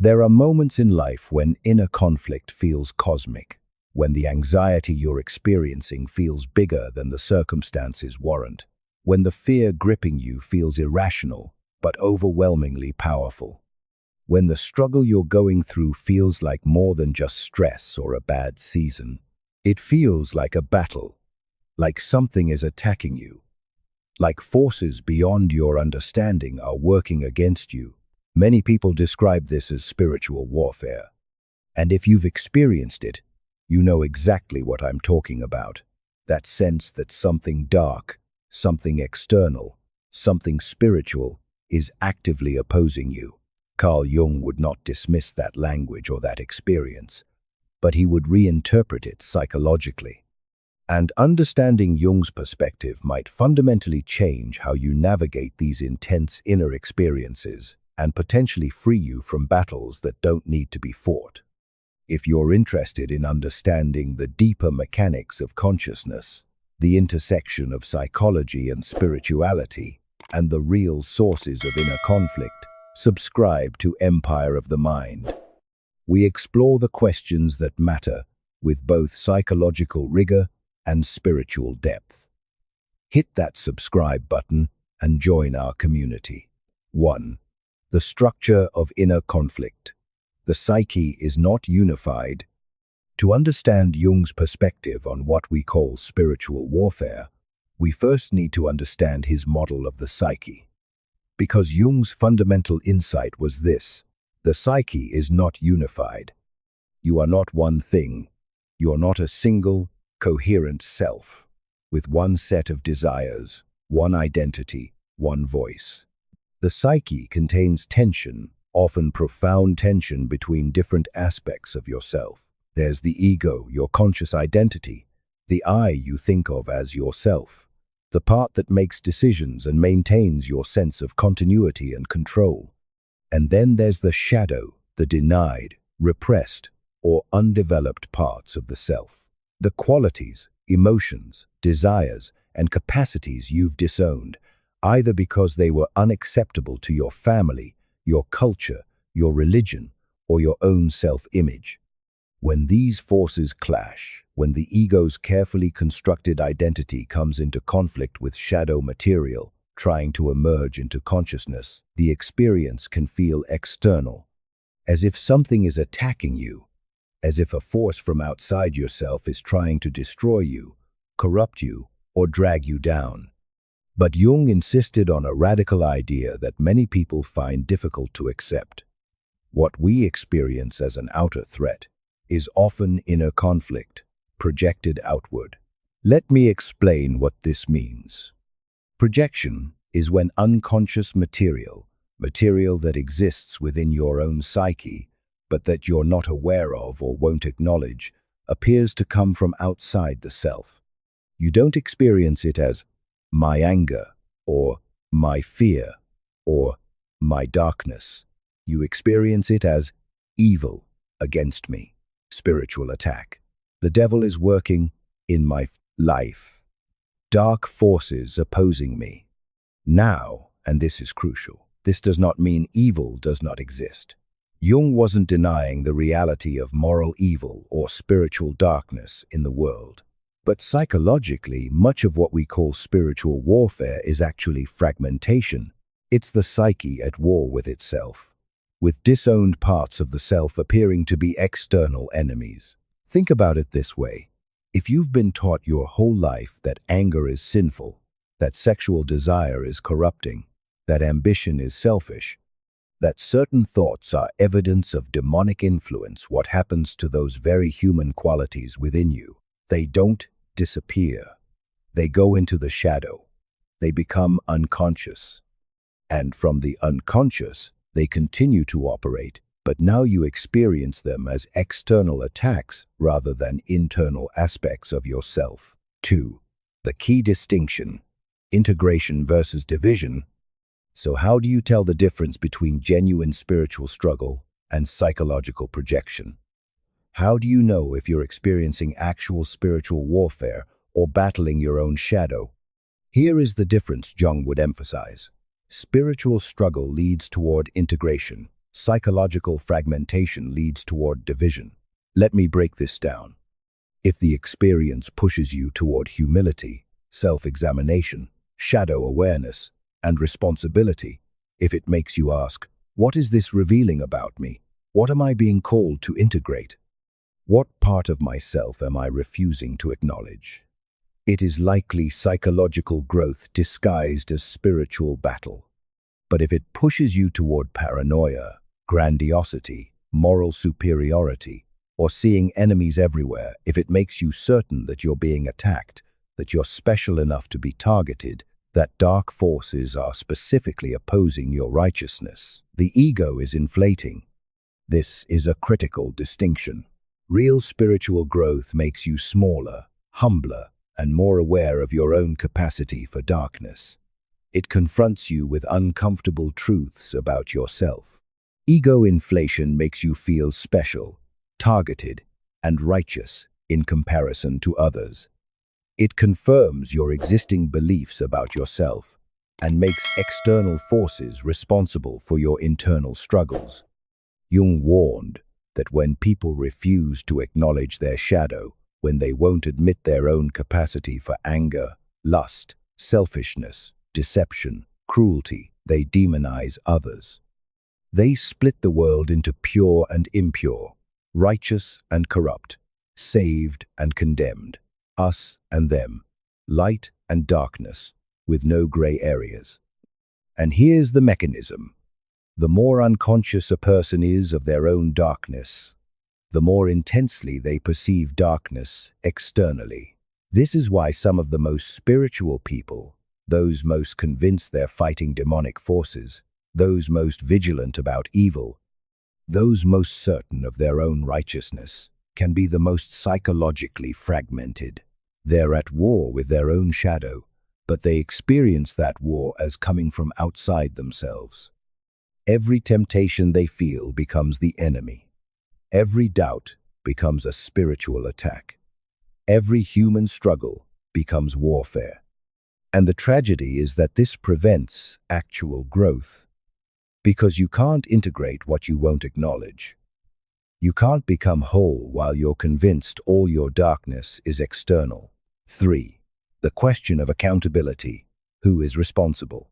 There are moments in life when inner conflict feels cosmic, when the anxiety you're experiencing feels bigger than the circumstances warrant, when the fear gripping you feels irrational but overwhelmingly powerful, when the struggle you're going through feels like more than just stress or a bad season. It feels like a battle, like something is attacking you, like forces beyond your understanding are working against you. Many people describe this as spiritual warfare. And if you've experienced it, you know exactly what I'm talking about. That sense that something dark, something external, something spiritual is actively opposing you. Carl Jung would not dismiss that language or that experience, but he would reinterpret it psychologically. And understanding Jung's perspective might fundamentally change how you navigate these intense inner experiences and potentially free you from battles that don't need to be fought. If you're interested in understanding the deeper mechanics of consciousness, the intersection of psychology and spirituality, and the real sources of inner conflict, subscribe to Empire of the Mind. We explore the questions that matter with both psychological rigor and spiritual depth. Hit that subscribe button and join our community. 1. The structure of inner conflict. The psyche is not unified. To understand Jung's perspective on what we call spiritual warfare, we first need to understand his model of the psyche. Because Jung's fundamental insight was this: the psyche is not unified. You are not one thing. You're not a single, coherent self, with one set of desires, one identity, one voice. The psyche contains tension, often profound tension between different aspects of yourself. There's the ego, your conscious identity, the I you think of as yourself, the part that makes decisions and maintains your sense of continuity and control. And then there's the shadow, the denied, repressed, or undeveloped parts of the self. The qualities, emotions, desires, and capacities you've disowned, either because they were unacceptable to your family, your culture, your religion, or your own self-image. When these forces clash, when the ego's carefully constructed identity comes into conflict with shadow material, trying to emerge into consciousness, the experience can feel external, as if something is attacking you, as if a force from outside yourself is trying to destroy you, corrupt you, or drag you down. But Jung insisted on a radical idea that many people find difficult to accept. What we experience as an outer threat is often inner conflict, projected outward. Let me explain what this means. Projection is when unconscious material that exists within your own psyche, but that you're not aware of or won't acknowledge, appears to come from outside the self. You don't experience it as my anger, or my fear, or my darkness. You experience it as evil against me, spiritual attack. The devil is working in my life. Dark forces opposing me. Now, and this is crucial, this does not mean evil does not exist. Jung wasn't denying the reality of moral evil or spiritual darkness in the world. But psychologically, much of what we call spiritual warfare is actually fragmentation. It's the psyche at war with itself, with disowned parts of the self appearing to be external enemies. Think about it this way. If you've been taught your whole life that anger is sinful, that sexual desire is corrupting, that ambition is selfish, that certain thoughts are evidence of demonic influence, what happens to those very human qualities within you? They don't disappear. They go into the shadow. They become unconscious. And from the unconscious, they continue to operate, but now you experience them as external attacks rather than internal aspects of yourself. 2. The key distinction: integration versus division. So how do you tell the difference between genuine spiritual struggle and psychological projection? How do you know if you're experiencing actual spiritual warfare or battling your own shadow? Here is the difference Jung would emphasize. Spiritual struggle leads toward integration. Psychological fragmentation leads toward division. Let me break this down. If the experience pushes you toward humility, self-examination, shadow awareness, and responsibility, if it makes you ask, what is this revealing about me? What am I being called to integrate? What part of myself am I refusing to acknowledge? It is likely psychological growth disguised as spiritual battle. But if it pushes you toward paranoia, grandiosity, moral superiority, or seeing enemies everywhere, if it makes you certain that you're being attacked, that you're special enough to be targeted, that dark forces are specifically opposing your righteousness, the ego is inflating. This is a critical distinction. Real spiritual growth makes you smaller, humbler, and more aware of your own capacity for darkness. It confronts you with uncomfortable truths about yourself. Ego inflation makes you feel special, targeted, and righteous in comparison to others. It confirms your existing beliefs about yourself and makes external forces responsible for your internal struggles. Jung warned that when people refuse to acknowledge their shadow, when they won't admit their own capacity for anger, lust, selfishness, deception, cruelty, they demonize others. They split the world into pure and impure, righteous and corrupt, saved and condemned, us and them, light and darkness, with no gray areas. And here's the mechanism. The more unconscious a person is of their own darkness, the more intensely they perceive darkness externally. This is why some of the most spiritual people, those most convinced they're fighting demonic forces, those most vigilant about evil, those most certain of their own righteousness, can be the most psychologically fragmented. They're at war with their own shadow, but they experience that war as coming from outside themselves. Every temptation they feel becomes the enemy. Every doubt becomes a spiritual attack. Every human struggle becomes warfare. And the tragedy is that this prevents actual growth. Because you can't integrate what you won't acknowledge. You can't become whole while you're convinced all your darkness is external. 3. The question of accountability. Who is responsible?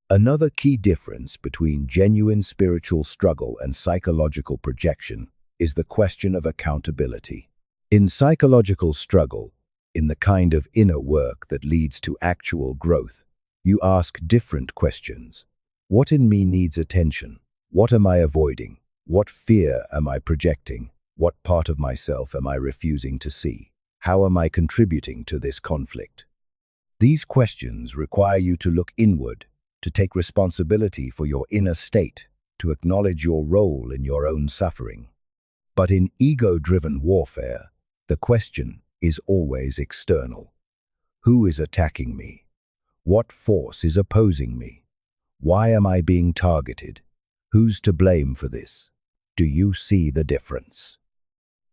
Another key difference between genuine spiritual struggle and psychological projection is the question of accountability. In psychological struggle, in the kind of inner work that leads to actual growth, you ask different questions. What in me needs attention? What am I avoiding? What fear am I projecting? What part of myself am I refusing to see? How am I contributing to this conflict? These questions require you to look inward, to take responsibility for your inner state, to acknowledge your role in your own suffering. But in ego-driven warfare, the question is always external. Who is attacking me? What force is opposing me? Why am I being targeted? Who's to blame for this? Do you see the difference?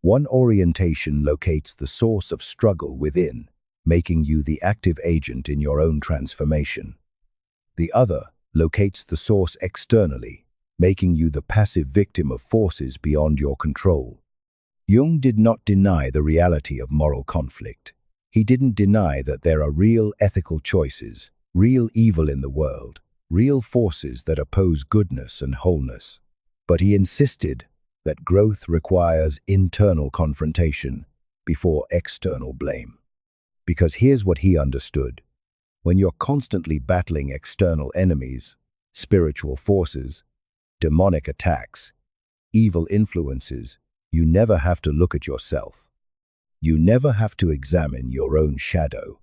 One orientation locates the source of struggle within, making you the active agent in your own transformation. The other locates the source externally, making you the passive victim of forces beyond your control. Jung did not deny the reality of moral conflict. He didn't deny that there are real ethical choices, real evil in the world, real forces that oppose goodness and wholeness. But he insisted that growth requires internal confrontation before external blame. Because here's what he understood. When you're constantly battling external enemies, spiritual forces, demonic attacks, evil influences, you never have to look at yourself. You never have to examine your own shadow.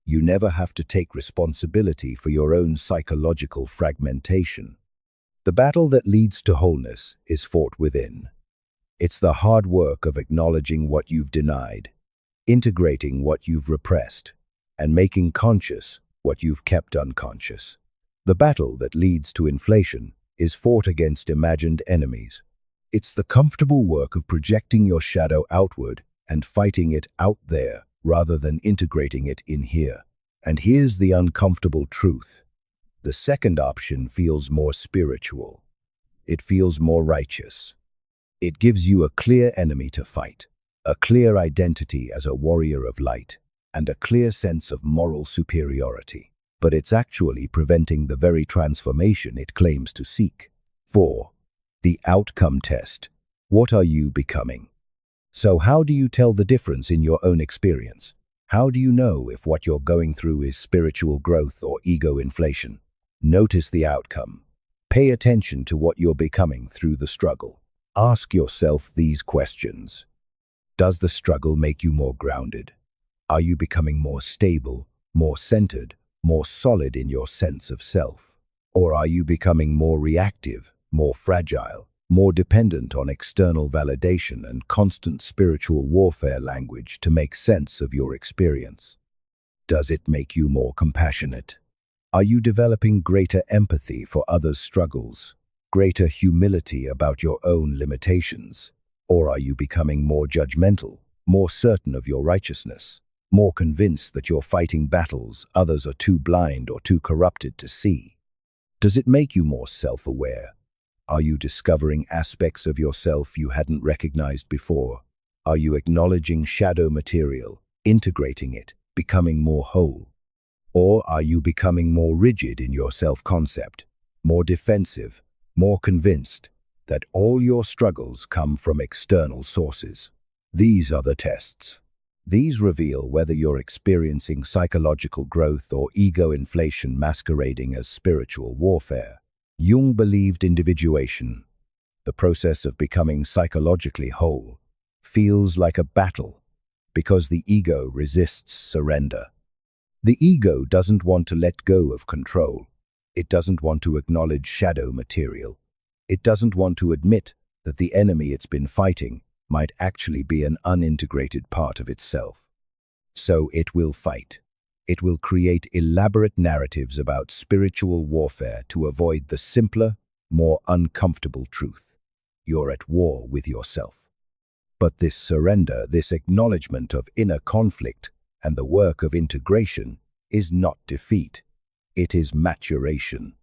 You never have to take responsibility for your own psychological fragmentation. The battle that leads to wholeness is fought within. It's the hard work of acknowledging what you've denied, integrating what you've repressed, and making conscious what you've kept unconscious. The battle that leads to inflation is fought against imagined enemies. It's the comfortable work of projecting your shadow outward and fighting it out there rather than integrating it in here. And here's the uncomfortable truth. The second option feels more spiritual. It feels more righteous. It gives you a clear enemy to fight, a clear identity as a warrior of light, and a clear sense of moral superiority. But it's actually preventing the very transformation it claims to seek. 4. The outcome test. What are you becoming? So how do you tell the difference in your own experience? How do you know if what you're going through is spiritual growth or ego inflation? Notice the outcome. Pay attention to what you're becoming through the struggle. Ask yourself these questions. Does the struggle make you more grounded? Are you becoming more stable, more centered, more solid in your sense of self? Or are you becoming more reactive, more fragile, more dependent on external validation and constant spiritual warfare language to make sense of your experience? Does it make you more compassionate? Are you developing greater empathy for others' struggles, greater humility about your own limitations? Or are you becoming more judgmental, more certain of your righteousness, more convinced that you're fighting battles others are too blind or too corrupted to see? Does it make you more self-aware? Are you discovering aspects of yourself you hadn't recognized before? Are you acknowledging shadow material, integrating it, becoming more whole? Or are you becoming more rigid in your self-concept, more defensive, more convinced that all your struggles come from external sources? These are the tests. These reveal whether you're experiencing psychological growth or ego inflation masquerading as spiritual warfare. Jung believed individuation, the process of becoming psychologically whole, feels like a battle because the ego resists surrender. The ego doesn't want to let go of control. It doesn't want to acknowledge shadow material. It doesn't want to admit that the enemy it's been fighting might actually be an unintegrated part of itself. So it will fight. It will create elaborate narratives about spiritual warfare to avoid the simpler, more uncomfortable truth. You're at war with yourself. But this surrender, this acknowledgement of inner conflict and the work of integration is not defeat. It is maturation.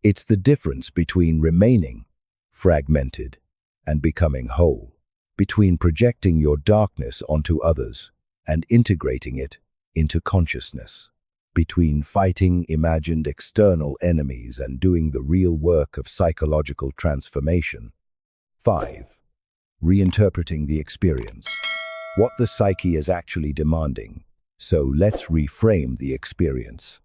It's the difference between remaining fragmented and becoming whole, between projecting your darkness onto others and integrating it into consciousness, between fighting imagined external enemies and doing the real work of psychological transformation. 5. Reinterpreting the experience. What the psyche is actually demanding. So let's reframe the experience.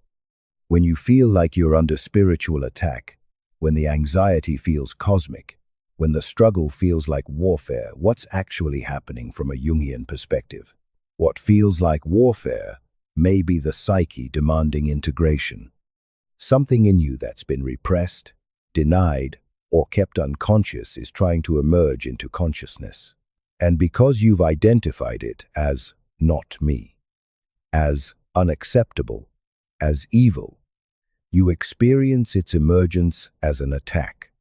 When you feel like you're under spiritual attack, when the anxiety feels cosmic, when the struggle feels like warfare, what's actually happening from a Jungian perspective? What feels like warfare may be the psyche demanding integration. Something in you that's been repressed, denied, or kept unconscious is trying to emerge into consciousness. And because you've identified it as not me, as unacceptable, as evil, you experience its emergence as an attack.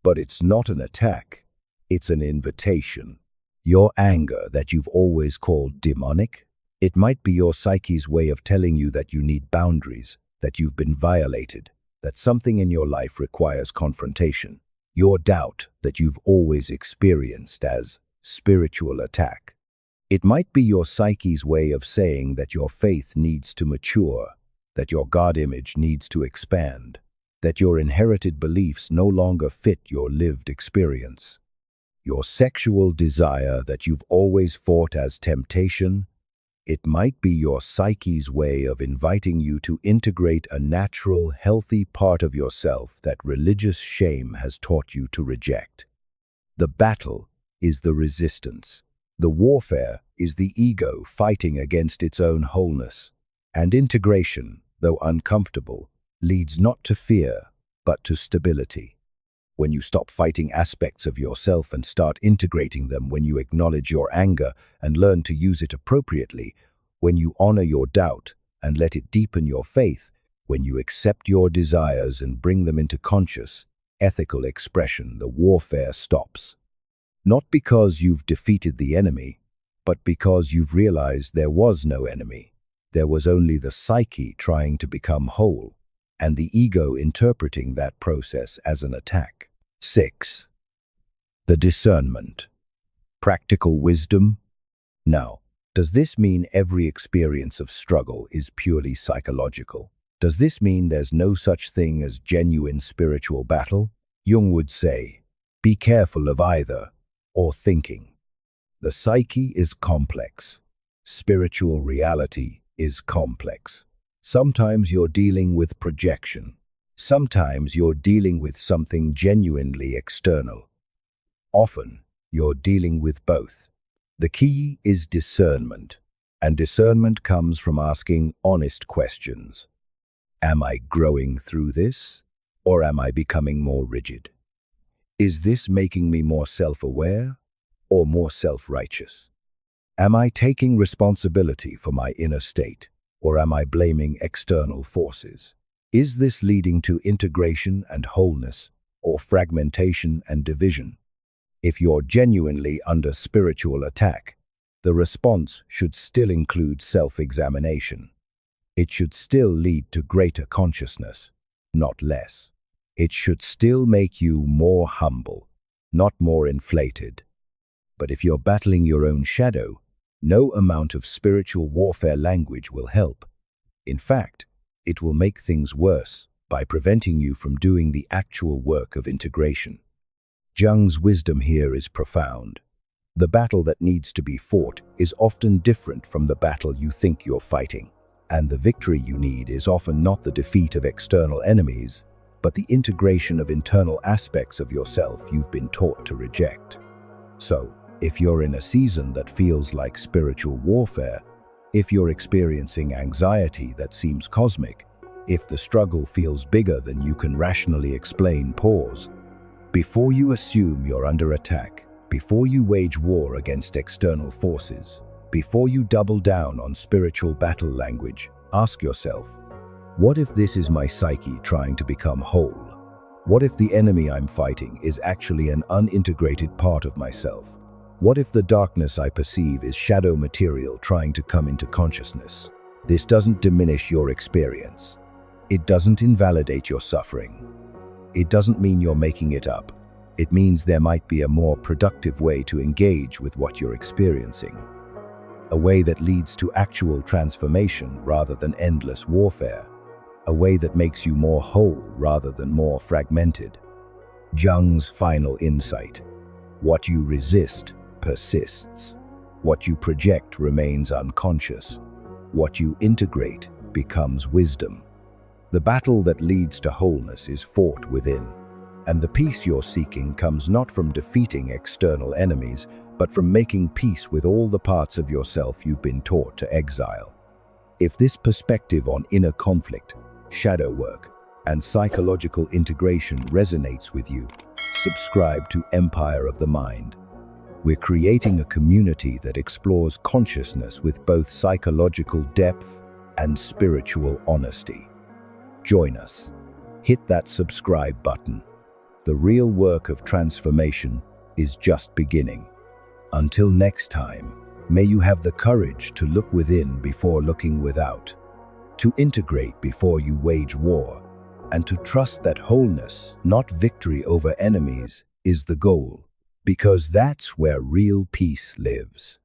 But it's not an attack, it's an invitation. Your anger that you've always called demonic, it might be your psyche's way of telling you that you need boundaries, that you've been violated, that something in your life requires confrontation. Your doubt that you've always experienced as spiritual attack. It might be your psyche's way of saying that your faith needs to mature, that your God image needs to expand, that your inherited beliefs no longer fit your lived experience. Your sexual desire that you've always fought as temptation, it might be your psyche's way of inviting you to integrate a natural, healthy part of yourself that religious shame has taught you to reject. The battle is the resistance. The warfare is the ego fighting against its own wholeness. And integration, though uncomfortable, leads not to fear, but to stability. When you stop fighting aspects of yourself and start integrating them, when you acknowledge your anger and learn to use it appropriately, when you honor your doubt and let it deepen your faith, when you accept your desires and bring them into conscious, ethical expression, the warfare stops. Not because you've defeated the enemy, but because you've realized there was no enemy. There was only the psyche trying to become whole, and the ego interpreting that process as an attack. 6. The discernment. Practical wisdom? Now, does this mean every experience of struggle is purely psychological? Does this mean there's no such thing as genuine spiritual battle? Jung would say, be careful of either, or thinking. The psyche is complex. Spiritual reality is complex. Sometimes you're dealing with projection. Sometimes you're dealing with something genuinely external. Often, you're dealing with both. The key is discernment, and discernment comes from asking honest questions. Am I growing through this, or am I becoming more rigid? Is this making me more self-aware, or more self-righteous? Am I taking responsibility for my inner state, or am I blaming external forces? Is this leading to integration and wholeness, or fragmentation and division? If you're genuinely under spiritual attack, the response should still include self-examination. It should still lead to greater consciousness, not less. It should still make you more humble, not more inflated. But if you're battling your own shadow, no amount of spiritual warfare language will help. In fact, it will make things worse by preventing you from doing the actual work of integration. Jung's wisdom here is profound. The battle that needs to be fought is often different from the battle you think you're fighting, and the victory you need is often not the defeat of external enemies, but the integration of internal aspects of yourself you've been taught to reject. So, if you're in a season that feels like spiritual warfare, if you're experiencing anxiety that seems cosmic, if the struggle feels bigger than you can rationally explain, pause. Before you assume you're under attack, before you wage war against external forces, before you double down on spiritual battle language, ask yourself, what if this is my psyche trying to become whole? What if the enemy I'm fighting is actually an unintegrated part of myself? What if the darkness I perceive is shadow material trying to come into consciousness? This doesn't diminish your experience. It doesn't invalidate your suffering. It doesn't mean you're making it up. It means there might be a more productive way to engage with what you're experiencing. A way that leads to actual transformation rather than endless warfare. A way that makes you more whole rather than more fragmented. Jung's final insight. What you resist persists. What you project remains unconscious. What you integrate becomes wisdom. The battle that leads to wholeness is fought within, and the peace you're seeking comes not from defeating external enemies, but from making peace with all the parts of yourself you've been taught to exile. If this perspective on inner conflict, shadow work, and psychological integration resonates with you, subscribe to Empire of the Mind. We're creating a community that explores consciousness with both psychological depth and spiritual honesty. Join us. Hit that subscribe button. The real work of transformation is just beginning. Until next time, may you have the courage to look within before looking without, to integrate before you wage war, and to trust that wholeness, not victory over enemies, is the goal, because that's where real peace lives.